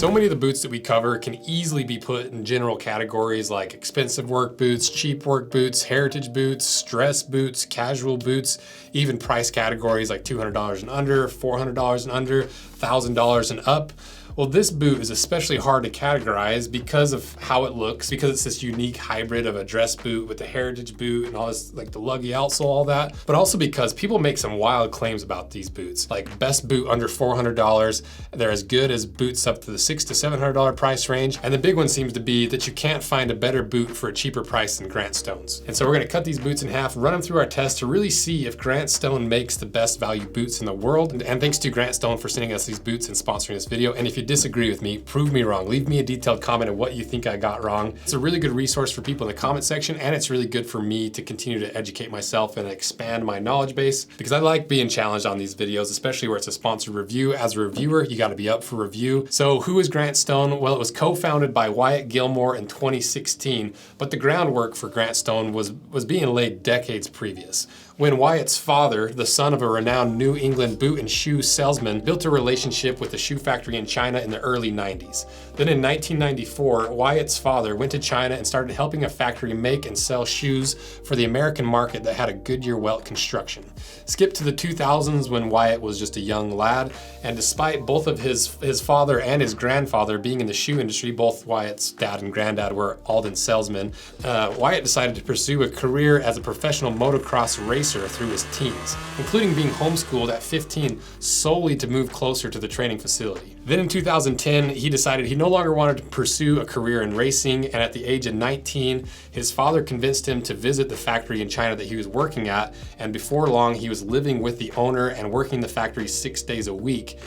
So many of the boots that we cover can easily be put in general categories like expensive work boots, cheap work boots, heritage boots, dress boots, casual boots, even price categories like $200 and under, $400 and under, $1,000 and up. Well, this boot is especially hard to categorize because of how it looks, because it's this unique hybrid of a dress boot with a heritage boot and all this, like the luggy outsole, all that, but also because people make some wild claims about these boots, like best boot under $400. They're as good as boots up to the $600 to $700 price range. And the big one seems to be that you can't find a better boot for a cheaper price than Grant Stone's. And so we're gonna cut these boots in half, run them through our test to really see if Grant Stone makes the best value boots in the world. And thanks to Grant Stone for sending us these boots and sponsoring this video. And if you disagree with me, prove me wrong. Leave me a detailed comment on what you think I got wrong. It's a really good resource for people in the comment section, and it's really good for me to continue to educate myself and expand my knowledge base, because I like being challenged on these videos, especially where it's a sponsored review. As a reviewer, you gotta be up for review. So who is Grant Stone? Well, it was co-founded by Wyatt Gilmore in 2016, but the groundwork for Grant Stone was being laid decades previous, when Wyatt's father, the son of a renowned New England boot and shoe salesman, built a relationship with a shoe factory in China in the early 90s. Then in 1994, Wyatt's father went to China and started helping a factory make and sell shoes for the American market that had a Goodyear welt construction. Skip to the 2000s when Wyatt was just a young lad, and despite both of his father and his grandfather being in the shoe industry, both Wyatt's dad and granddad were Alden salesmen, Wyatt decided to pursue a career as a professional motocross racer through his teens, including being homeschooled at 15 solely to move closer to the training facility. Then in 2010, he decided he no longer wanted to pursue a career in racing, and at the age of 19, his father convinced him to visit the factory in China that he was working at, and before long, he was living with the owner and working the factory 6 days a week.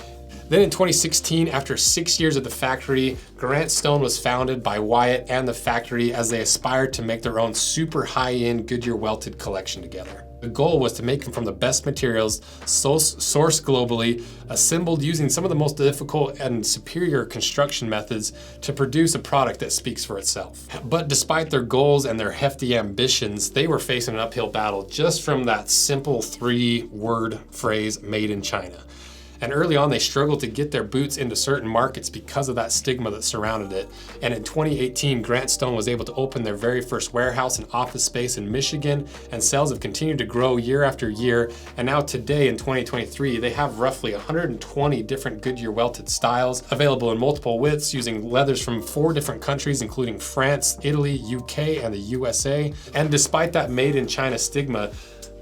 Then in 2016, after 6 years at the factory, Grant Stone was founded by Wyatt and the factory as they aspired to make their own super high-end Goodyear welted collection together. The goal was to make them from the best materials, sourced globally, assembled using some of the most difficult and superior construction methods to produce a product that speaks for itself. But despite their goals and their hefty ambitions, they were facing an uphill battle just from that simple 3-word phrase, made in China. And early on, they struggled to get their boots into certain markets because of that stigma that surrounded it. And in 2018, Grant Stone was able to open their very first warehouse and office space in Michigan, and sales have continued to grow year after year. And now today in 2023, they have roughly 120 different Goodyear welted styles available in multiple widths using leathers from 4 different countries, including France, Italy, UK, and the USA. And despite that made in China stigma,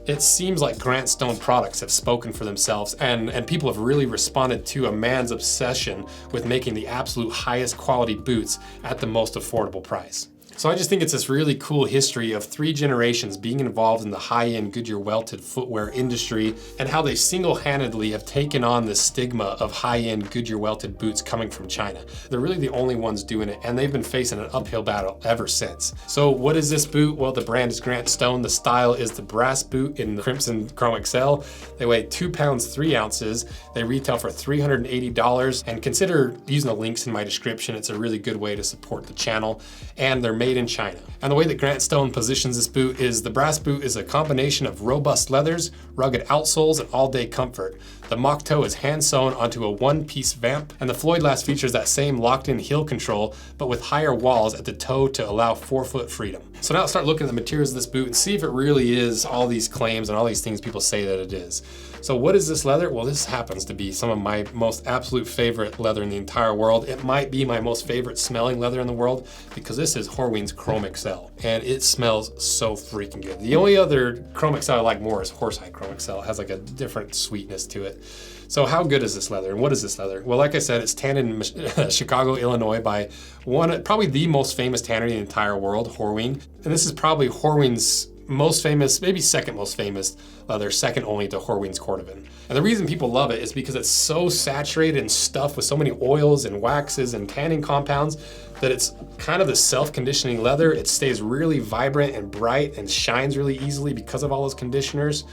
it seems like Grant Stone products have spoken for themselves, and people have really responded to a man's obsession with making the absolute highest quality boots at the most affordable price. So I just think it's this really cool history of 3 generations being involved in the high-end Goodyear welted footwear industry, and how they single-handedly have taken on the stigma of high-end Goodyear welted boots coming from China. They're really the only ones doing it, and they've been facing an uphill battle ever since. So what is this boot? Well, the brand is Grant Stone. The style is the brass boot in the Crimson Chrome XL. They weigh 2 pounds 3 ounces. They retail for $380, and consider using the links in my description. It's a really good way to support the channel, and they're made in China. And the way that Grant Stone positions this boot is the brass boot is a combination of robust leathers, rugged outsoles, and all-day comfort. The mock toe is hand sewn onto a one-piece vamp, and the Floyd Last features that same locked-in heel control, but with higher walls at the toe to allow forefoot freedom. So now let's start looking at the materials of this boot and see if it really is all these claims and all these things people say that it is. So what is this leather? Well, this happens to be some of my most absolute favorite leather in the entire world. It might be my most favorite smelling leather in the world, because this is Horween's Chrome XL, and it smells so freaking good. The only other Chrome XL I like more is Horsehide Chrome XL. It has like a different sweetness to it. So how good is this leather, and what is this leather? Well, like I said, it's tanned in Chicago, Illinois by probably the most famous tannery in the entire world, Horween. And this is probably Horween's most famous, maybe second most famous leather, second only to Horween's Cordovan. And the reason people love it is because it's so saturated and stuffed with so many oils and waxes and tanning compounds that it's kind of the self-conditioning leather. It stays really vibrant and bright and shines really easily because of all those conditioners.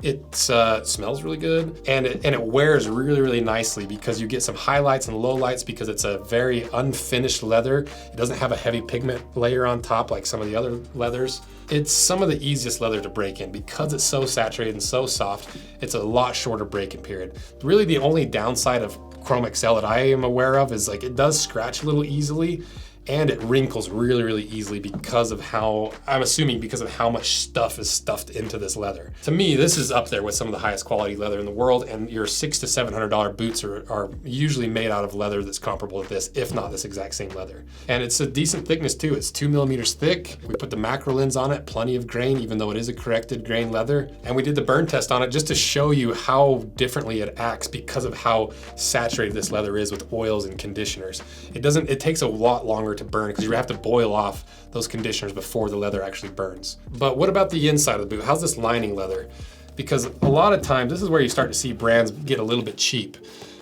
It smells really good, and it wears really, really nicely because you get some highlights and lowlights because it's a very unfinished leather. It doesn't have a heavy pigment layer on top like some of the other leathers. It's some of the easiest leather to break in because it's so saturated and so soft. It's a lot shorter break-in period. Really the only downside of Chrome XL that I am aware of is like it does scratch a little easily, and it wrinkles really, really easily because of how, I'm assuming because of how much stuff is stuffed into this leather. To me, this is up there with some of the highest quality leather in the world, and your $600 to $700 boots are usually made out of leather that's comparable to this, if not this exact same leather. And it's a decent thickness too. It's 2 millimeters thick. We put the macro lens on it, plenty of grain, even though it is a corrected grain leather. And we did the burn test on it just to show you how differently it acts because of how saturated this leather is with oils and conditioners. It takes a lot longer to burn because you have to boil off those conditioners before the leather actually burns. But what about the inside of the boot? How's this lining leather? Because a lot of times, this is where you start to see brands get a little bit cheap,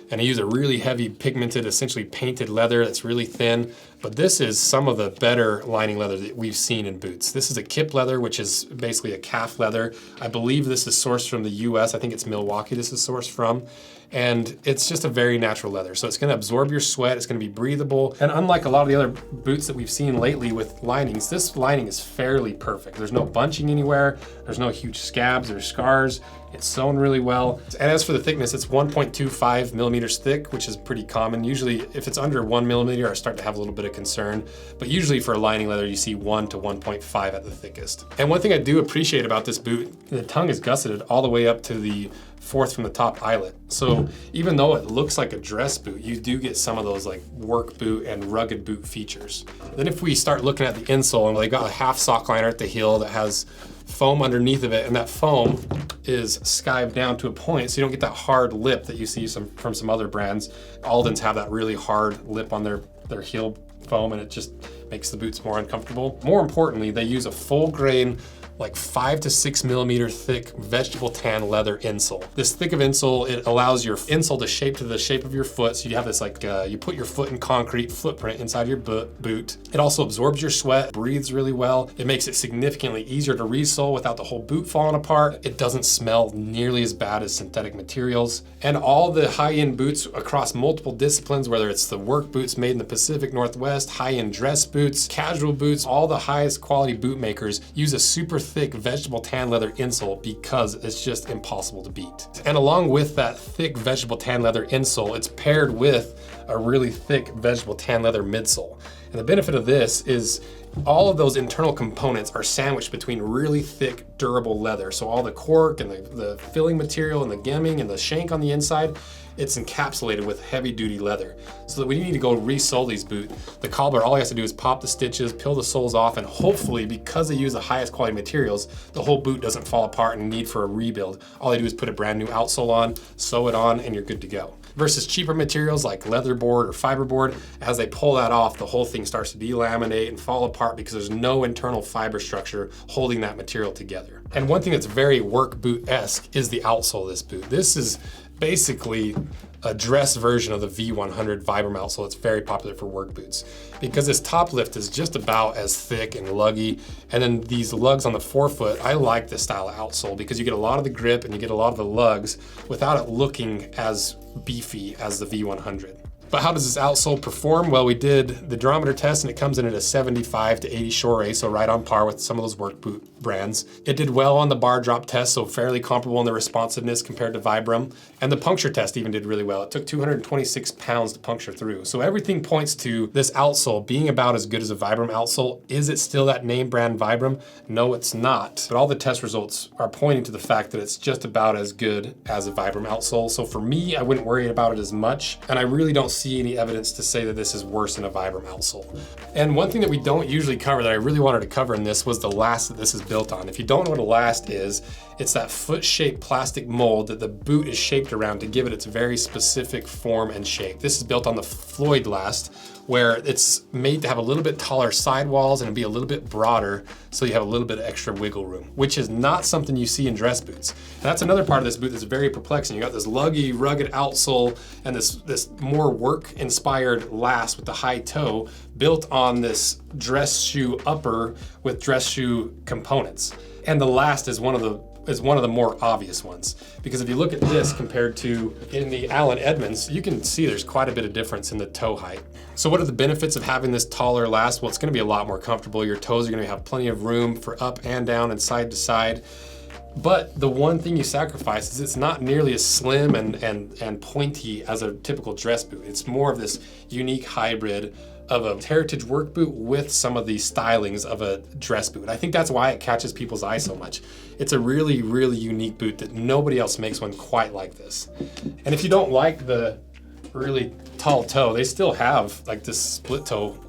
and they use a really heavy pigmented, essentially painted leather that's really thin. But this is some of the better lining leather that we've seen in boots. This is a kip leather, which is basically a calf leather. I believe this is sourced from the US. I think it's Milwaukee this is sourced from. And it's just a very natural leather. So it's gonna absorb your sweat, it's gonna be breathable. And unlike a lot of the other boots that we've seen lately with linings, this lining is fairly perfect. There's no bunching anywhere, there's no huge scabs or scars. It's sewn really well. And as for the thickness, it's 1.25 millimeters thick, which is pretty common. Usually if it's under 1 millimeter, I start to have a little bit of concern. But usually for a lining leather, you see 1 to 1.5 at the thickest. And one thing I do appreciate about this boot, the tongue is gusseted all the way up to the fourth from the top eyelet. So even though it looks like a dress boot, you do get some of those like work boot and rugged boot features. Then if we start looking at the insole, and they got a half sock liner at the heel that has foam underneath of it, and that foam is skived down to a point, so you don't get that hard lip that you see from some other brands. Aldens have that really hard lip on their heel foam, and it just makes the boots more uncomfortable. More importantly, they use a full grain, like 5 to 6 millimeter thick vegetable tan leather insole. This thick of insole, it allows your insole to shape to the shape of your foot. So you have this like, you put your foot in concrete footprint inside your boot. It also absorbs your sweat, breathes really well. It makes it significantly easier to resole without the whole boot falling apart. It doesn't smell nearly as bad as synthetic materials. And all the high-end boots across multiple disciplines, whether it's the work boots made in the Pacific Northwest, high-end dress boots, casual boots, all the highest quality boot makers use a super thick vegetable tan leather insole because it's just impossible to beat. And along with that thick vegetable tan leather insole, it's paired with a really thick vegetable tan leather midsole. And the benefit of this is all of those internal components are sandwiched between really thick, durable leather. So all the cork and the filling material and the gemming and the shank on the inside, it's encapsulated with heavy duty leather. So that when you need to go resole these boots, the cobbler, all he has to do is pop the stitches, peel the soles off, and hopefully, because they use the highest quality materials, the whole boot doesn't fall apart and need for a rebuild. All they do is put a brand new outsole on, sew it on, and you're good to go. Versus cheaper materials like leatherboard or fiberboard, as they pull that off, the whole thing starts to delaminate and fall apart because there's no internal fiber structure holding that material together. And one thing that's very work boot-esque is the outsole of this boot. This is basically a dress version of the V100 Vibram outsole. It's very popular for work boots because this top lift is just about as thick and luggy. And then these lugs on the forefoot, I like this style of outsole because you get a lot of the grip and you get a lot of the lugs without it looking as beefy as the V100. But how does this outsole perform? Well, we did the durometer test and it comes in at a 75 to 80 Shore, so right on par with some of those work boot brands. It did well on the bar drop test, so fairly comparable in the responsiveness compared to Vibram. And the puncture test even did really well. It took 226 pounds to puncture through. So everything points to this outsole being about as good as a Vibram outsole. Is it still that name brand Vibram? No, it's not. But all the test results are pointing to the fact that it's just about as good as a Vibram outsole. So for me, I wouldn't worry about it as much. And I really don't see any evidence to say that this is worse than a Vibram outsole. And one thing that we don't usually cover that I really wanted to cover in this was the last that this is built on. If you don't know what a last is, it's that foot-shaped plastic mold that the boot is shaped around to give it its very specific form and shape. This is built on the Floyd Last, where it's made to have a little bit taller sidewalls and be a little bit broader so you have a little bit of extra wiggle room, which is not something you see in dress boots. And that's another part of this boot that's very perplexing. You got this luggy, rugged outsole and this more work-inspired last with the high toe built on this dress shoe upper with dress shoe components. And the last is one of the more obvious ones. Because if you look at this compared to in the Allen Edmonds, you can see there's quite a bit of difference in the toe height. So what are the benefits of having this taller last? Well, it's gonna be a lot more comfortable. Your toes are gonna have plenty of room for up and down and side to side. But the one thing you sacrifice is it's not nearly as slim and pointy as a typical dress boot. It's more of this unique hybrid of a heritage work boot with some of the stylings of a dress boot. I think that's why it catches people's eye so much. It's a really, really unique boot that nobody else makes one quite like this. And if you don't like the really tall toe, they still have like this split toe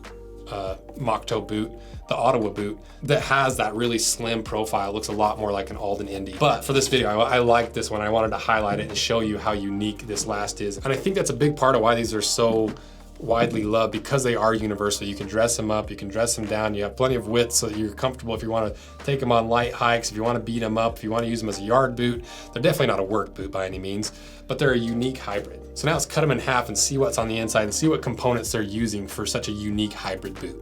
Moctober boot, the Ottawa boot, that has that really slim profile. It looks a lot more like an Alden Indy. But for this video, I like this one. I wanted to highlight it and show you how unique this Last is. And I think that's a big part of why these are so widely loved, because they are universal. You can dress them up, you can dress them down, you have plenty of width so that you're comfortable if you want to take them on light hikes, if you want to beat them up, if you want to use them as a yard boot. They're definitely not a work boot by any means, but they're a unique hybrid. So now let's cut them in half and see what's on the inside and see what components they're using for such a unique hybrid boot.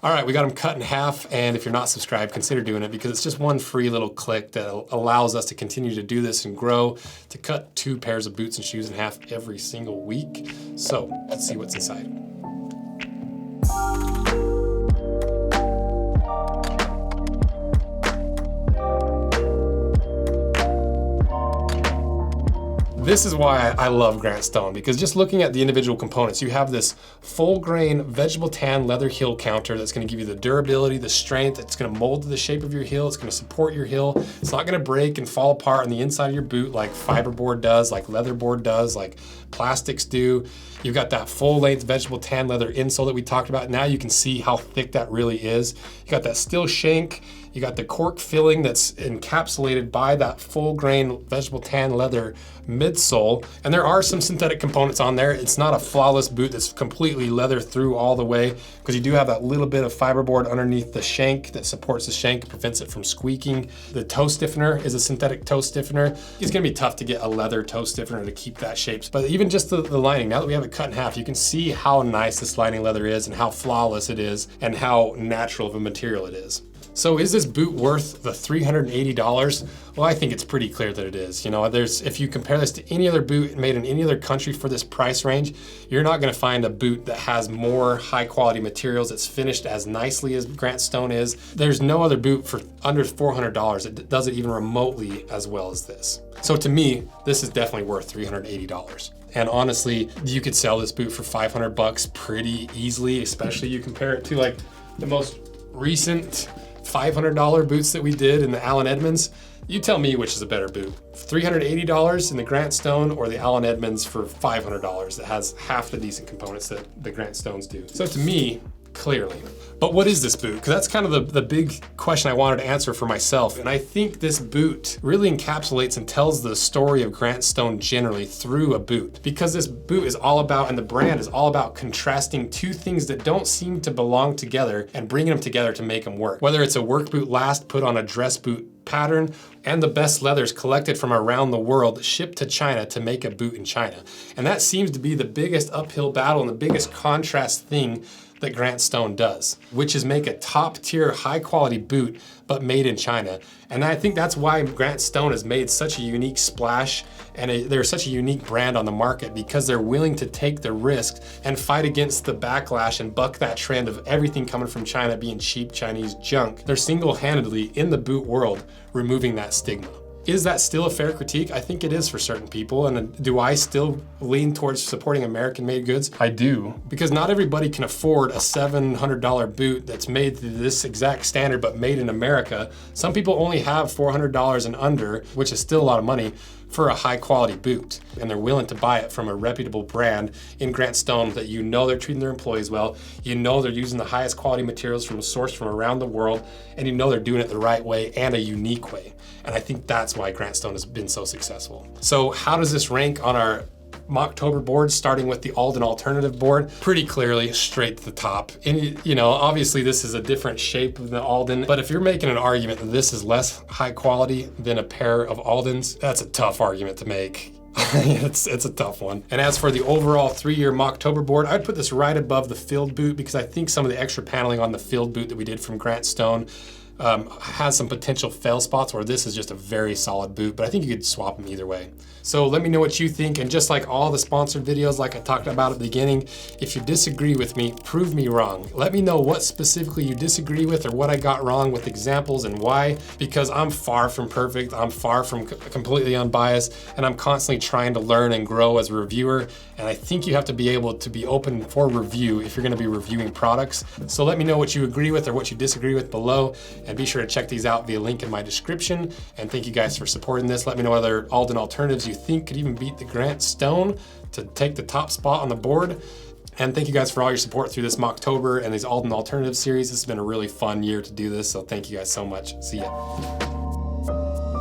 All right, we got them cut in half, and if you're not subscribed, consider doing it, because it's just one free little click that allows us to continue to do this and grow, to cut 2 pairs of boots and shoes in half every single week. So let's see what's inside. This is why I love Grant Stone, because just looking at the individual components, you have this full grain vegetable tan leather heel counter that's gonna give you the durability, the strength, it's gonna mold to the shape of your heel, it's gonna support your heel, it's not gonna break and fall apart on the inside of your boot like fiberboard does, like leatherboard does, like plastics do. You've got that full length vegetable tan leather insole that we talked about. Now you can see how thick that really is. You got that steel shank, you got the cork filling that's encapsulated by that full grain vegetable tan leather midsole. And there are some synthetic components on there. It's not a flawless boot that's completely leather through all the way, because you do have that little bit of fiberboard underneath the shank that supports the shank, prevents it from squeaking. The toe stiffener is a synthetic toe stiffener. It's gonna be tough to get a leather toe stiffener to keep that shape. But even just the lining, now that we have it cut in half, you can see how nice this lining leather is and how flawless it is and how natural of a material it is. So is this boot worth the $380? Well, I think it's pretty clear that it is. You know, if you compare this to any other boot made in any other country for this price range, you're not gonna find a boot that has more high quality materials, that's finished as nicely as Grant Stone is. There's no other boot for under $400 that does it even remotely as well as this. So to me, this is definitely worth $380. And honestly, you could sell this boot for 500 bucks pretty easily, especially you compare it to like the most recent $500 boots that we did in the Allen Edmonds. You tell me which is a better boot. $380 in the Grant Stone, or the Allen Edmonds for $500 that has half the decent components that the Grant Stones do. So to me, clearly. But what is this boot? Because that's kind of the big question I wanted to answer for myself. And I think this boot really encapsulates and tells the story of Grant Stone generally through a boot. Because this boot is all about, and the brand is all about, contrasting two things that don't seem to belong together and bringing them together to make them work. Whether it's a work boot Last put on a dress boot pattern, and the best leathers collected from around the world shipped to China to make a boot in China. And that seems to be the biggest uphill battle and the biggest contrast thing that Grant Stone does, which is make a top tier, high quality boot, but made in China. And I think that's why Grant Stone has made such a unique splash, and they're such a unique brand on the market, because they're willing to take the risk and fight against the backlash and buck that trend of everything coming from China being cheap Chinese junk. They're single-handedly in the boot world removing that stigma. Is that still a fair critique? I think it is for certain people. And do I still lean towards supporting American-made goods? I do, because not everybody can afford a $700 boot that's made to this exact standard but made in America. Some people only have $400 and under, which is still a lot of money, for a high quality boot. And they're willing to buy it from a reputable brand in Grant Stone that you know they're treating their employees well, you know they're using the highest quality materials from a source from around the world, and you know they're doing it the right way and a unique way. And I think that's why Grant Stone has been so successful. So how does this rank on our Moctober boards, starting with the Alden alternative board, pretty clearly straight to the top. And you know, obviously this is a different shape of the Alden, but if you're making an argument that this is less high quality than a pair of Aldens, that's a tough argument to make. It's a tough one. And as for the overall 3-year Moctober board, I'd put this right above the Field boot because I think some of the extra paneling on the Field boot that we did from Grant Stone has some potential fail spots, where this is just a very solid boot, but I think you could swap them either way. So let me know what you think, and just like all the sponsored videos, like I talked about at the beginning, if you disagree with me, prove me wrong. Let me know what specifically you disagree with or what I got wrong with examples and why, because I'm far from perfect, I'm far from completely unbiased, and I'm constantly trying to learn and grow as a reviewer, and I think you have to be able to be open for review if you're gonna be reviewing products. So let me know what you agree with or what you disagree with below, and be sure to check these out via link in my description. And thank you guys for supporting this. Let me know other Alden alternatives you think could even beat the Grant Stone to take the top spot on the board. And thank you guys for all your support through this Moctober and these Alden alternative series. This has been a really fun year to do this, so thank you guys so much. See ya.